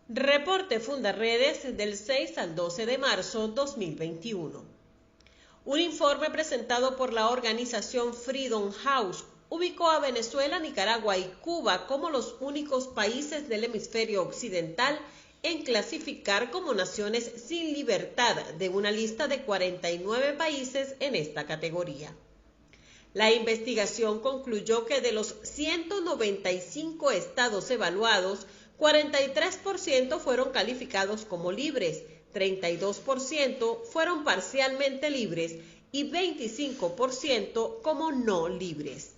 Reporte Fundarredes del 6 al 12 de marzo 2021. Un informe presentado por la organización Freedom House ubicó a Venezuela, Nicaragua y Cuba como los únicos países del hemisferio occidental en clasificar como naciones sin libertad de una lista de 49 países en esta categoría. La investigación concluyó que de los 195 estados evaluados, 43% fueron calificados como libres, 32% fueron parcialmente libres y 25% como no libres.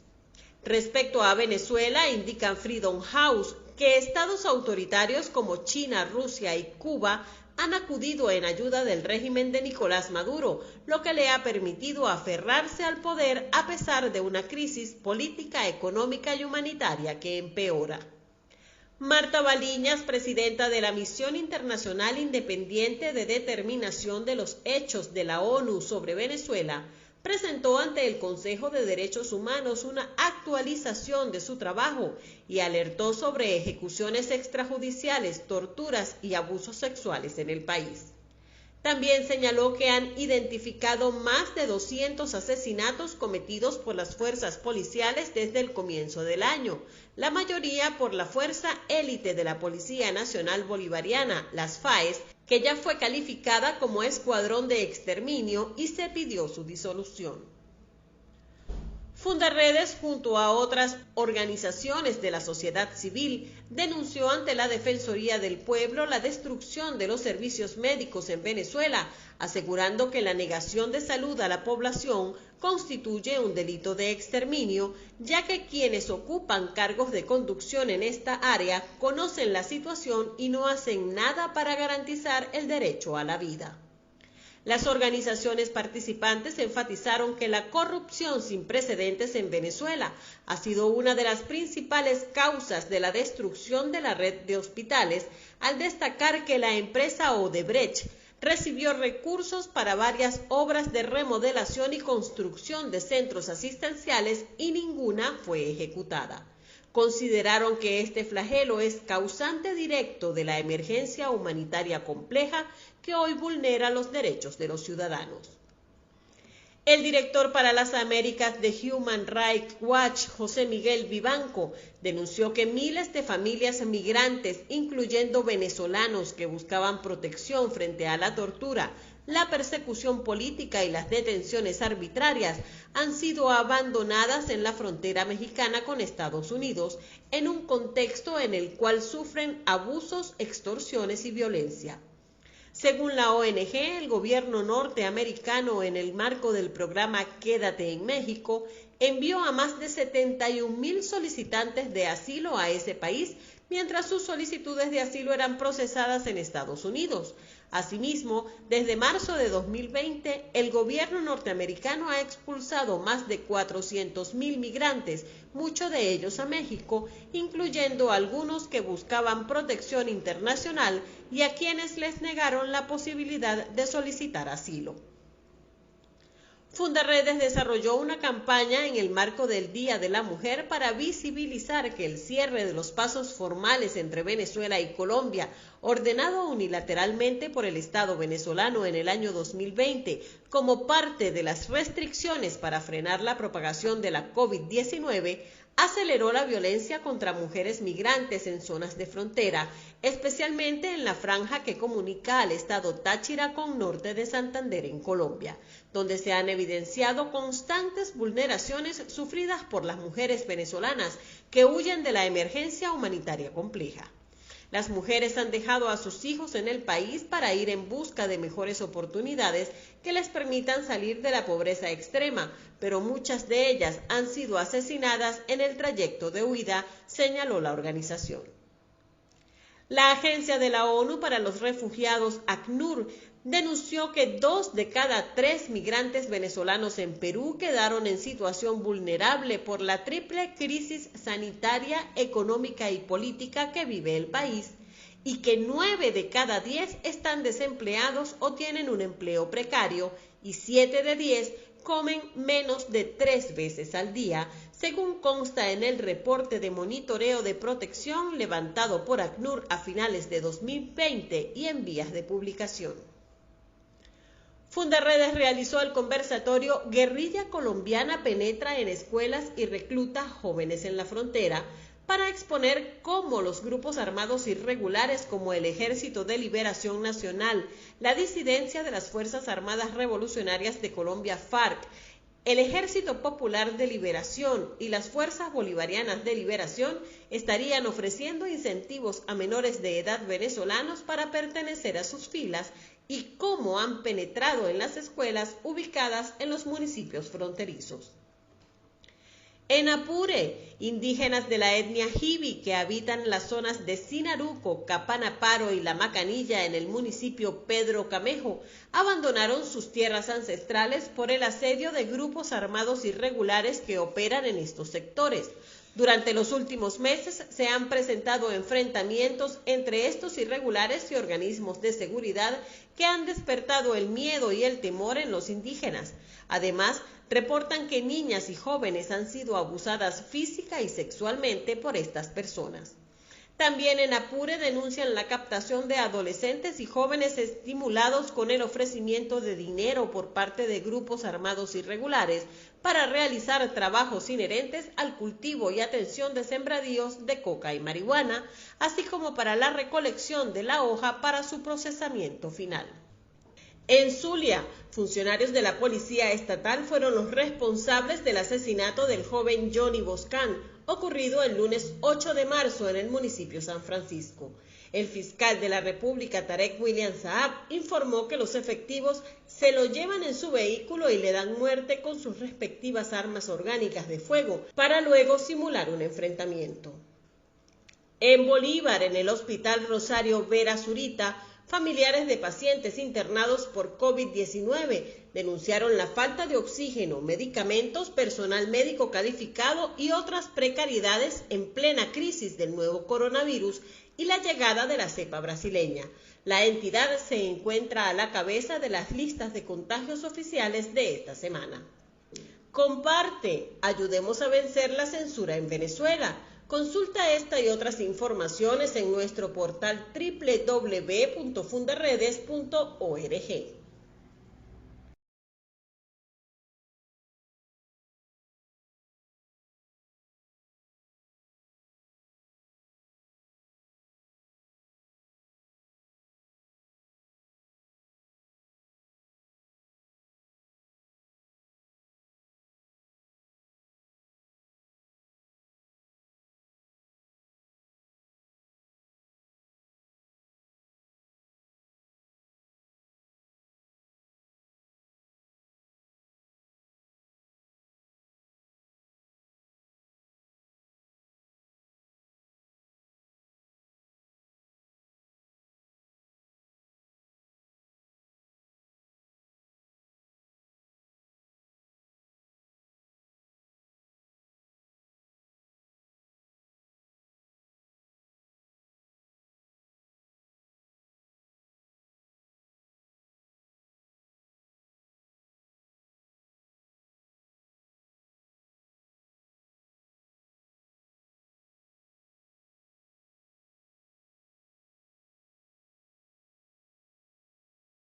Respecto a Venezuela, indican Freedom House que estados autoritarios como China, Rusia y Cuba han acudido en ayuda del régimen de Nicolás Maduro, lo que le ha permitido aferrarse al poder a pesar de una crisis política, económica y humanitaria que empeora. Marta Baliñas, presidenta de la Misión Internacional Independiente de Determinación de los Hechos de la ONU sobre Venezuela, presentó ante el Consejo de Derechos Humanos una actualización de su trabajo y alertó sobre ejecuciones extrajudiciales, torturas y abusos sexuales en el país. También señaló que han identificado más de 200 asesinatos cometidos por las fuerzas policiales desde el comienzo del año, la mayoría por la Fuerza Élite de la Policía Nacional Bolivariana, las FAES, que ya fue calificada como escuadrón de exterminio y se pidió su disolución. Fundarredes, junto a otras organizaciones de la sociedad civil, denunció ante la Defensoría del Pueblo la destrucción de los servicios médicos en Venezuela, asegurando que la negación de salud a la población constituye un delito de exterminio, ya que quienes ocupan cargos de conducción en esta área conocen la situación y no hacen nada para garantizar el derecho a la vida. Las organizaciones participantes enfatizaron que la corrupción sin precedentes en Venezuela ha sido una de las principales causas de la destrucción de la red de hospitales, al destacar que la empresa Odebrecht recibió recursos para varias obras de remodelación y construcción de centros asistenciales y ninguna fue ejecutada. Consideraron que este flagelo es causante directo de la emergencia humanitaria compleja que hoy vulnera los derechos de los ciudadanos. El director para las Américas de Human Rights Watch, José Miguel Vivanco, denunció que miles de familias migrantes, incluyendo venezolanos que buscaban protección frente a la tortura, la persecución política y las detenciones arbitrarias, han sido abandonadas en la frontera mexicana con Estados Unidos, en un contexto en el cual sufren abusos, extorsiones y violencia. Según la ONG, el gobierno norteamericano, en el marco del programa Quédate en México, envió a más de 71,000 solicitantes de asilo a ese país, mientras sus solicitudes de asilo eran procesadas en Estados Unidos. Asimismo, desde marzo de 2020, el gobierno norteamericano ha expulsado más de 400,000 migrantes, muchos de ellos a México, incluyendo algunos que buscaban protección internacional y a quienes les negaron la posibilidad de solicitar asilo. Fundarredes desarrolló una campaña en el marco del Día de la Mujer para visibilizar que el cierre de los pasos formales entre Venezuela y Colombia, ordenado unilateralmente por el Estado venezolano en el año 2020 como parte de las restricciones para frenar la propagación de la COVID-19, aceleró la violencia contra mujeres migrantes en zonas de frontera, especialmente en la franja que comunica al estado Táchira con norte de Santander en Colombia, donde se han evidenciado constantes vulneraciones sufridas por las mujeres venezolanas que huyen de la emergencia humanitaria compleja. Las mujeres han dejado a sus hijos en el país para ir en busca de mejores oportunidades que les permitan salir de la pobreza extrema, pero muchas de ellas han sido asesinadas en el trayecto de huida, señaló la organización. La Agencia de la ONU para los Refugiados, ACNUR, denunció que 2 de cada 3 migrantes venezolanos en Perú quedaron en situación vulnerable por la triple crisis sanitaria, económica y política que vive el país, y que 9 de cada 10 están desempleados o tienen un empleo precario, y 7 de 10 comen menos de 3 veces al día, según consta en el reporte de monitoreo de protección levantado por ACNUR a finales de 2020 y en vías de publicación. Fundarredes realizó el conversatorio Guerrilla Colombiana penetra en escuelas y recluta jóvenes en la frontera, para exponer cómo los grupos armados irregulares como el Ejército de Liberación Nacional, la disidencia de las Fuerzas Armadas Revolucionarias de Colombia FARC, el Ejército Popular de Liberación y las Fuerzas Bolivarianas de Liberación estarían ofreciendo incentivos a menores de edad venezolanos para pertenecer a sus filas y cómo han penetrado en las escuelas ubicadas en los municipios fronterizos. En Apure, indígenas de la etnia Jibi que habitan las zonas de Sinaruco, Capanaparo y La Macanilla en el municipio Pedro Camejo, abandonaron sus tierras ancestrales por el asedio de grupos armados irregulares que operan en estos sectores. Durante los últimos meses se han presentado enfrentamientos entre estos irregulares y organismos de seguridad que han despertado el miedo y el temor en los indígenas. Además, reportan que niñas y jóvenes han sido abusadas física y sexualmente por estas personas. También en Apure denuncian la captación de adolescentes y jóvenes estimulados con el ofrecimiento de dinero por parte de grupos armados irregulares para realizar trabajos inherentes al cultivo y atención de sembradíos de coca y marihuana, así como para la recolección de la hoja para su procesamiento final. En Zulia, funcionarios de la Policía Estatal fueron los responsables del asesinato del joven Johnny Boscán, ocurrido el lunes 8 de marzo en el municipio San Francisco. El fiscal de la República, Tarek William Saab, informó que los efectivos se lo llevan en su vehículo y le dan muerte con sus respectivas armas orgánicas de fuego, para luego simular un enfrentamiento. En Bolívar, en el Hospital Rosario Vera Zurita, familiares de pacientes internados por COVID-19 denunciaron la falta de oxígeno, medicamentos, personal médico calificado y otras precariedades en plena crisis del nuevo coronavirus y la llegada de la cepa brasileña. La entidad se encuentra a la cabeza de las listas de contagios oficiales de esta semana. Comparte, ayudemos a vencer la censura en Venezuela. Consulta esta y otras informaciones en nuestro portal www.fundarredes.org.